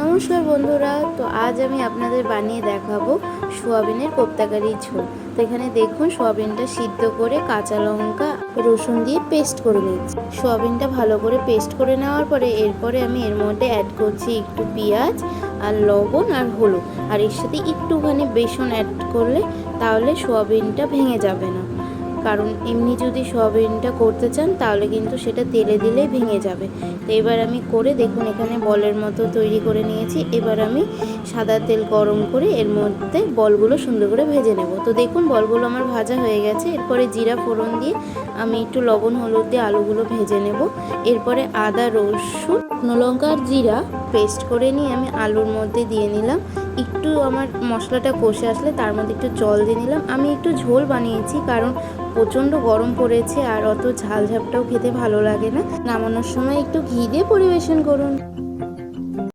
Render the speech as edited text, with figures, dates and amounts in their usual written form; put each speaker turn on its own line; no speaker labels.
নমস্কার বন্ধুরা, তো আজ আমি আপনাদের বানিয়ে দেখাবো সোয়াবিনের কোপ্তাকারির ঝোল। তো এখানে দেখুন সোয়াবিনটা সিদ্ধ করে কাঁচা লঙ্কা রসুন দিয়ে পেস্ট করে নিচ্ছি। সোয়াবিনটা ভালো করে পেস্ট করে নেওয়ার পরে এরপরে আমি এর মধ্যে অ্যাড করছি একটু পেঁয়াজ আর লবণ আর হলুদ, আর এর সাথে একটুখানি বেসন অ্যাড করলে তাহলে সোয়াবিনটা ভেঙে যাবে না। কারণ এমনি যদি সোয়াবিনটা করতে চান তাহলে কিন্তু সেটা তেলে দিলেই ভেঙে যাবে। তো এবার আমি করে দেখুন এখানে বলের মতো তৈরি করে নিয়েছি। এবার আমি সাদা তেল গরম করে এর মধ্যে বলগুলো সুন্দর করে ভেজে নেব। তো দেখুন বলগুলো আমার ভাজা হয়ে গেছে। এরপরে জিরা ফোড়ন দিয়ে আমি একটু লবণ হলুদ দিয়ে আলুগুলো ভেজে নেব। এরপরে আদা রসুন শুকনো লঙ্কা আর জিরা পেস্ট করে নিয়ে আমি আলুর মধ্যে দিয়ে নিলাম। একটু আমার মশলাটা কষে আসলে তার মধ্যে একটু জল দিয়ে নিলাম। আমি একটু ঝোল বানিয়েছি কারণ প্রচণ্ড গরম পড়েছে আর অত ঝাল ঝাপটাও খেতে ভালো লাগে না। নামানোর সময় একটু ঘি দিয়ে পরিবেশন করুন।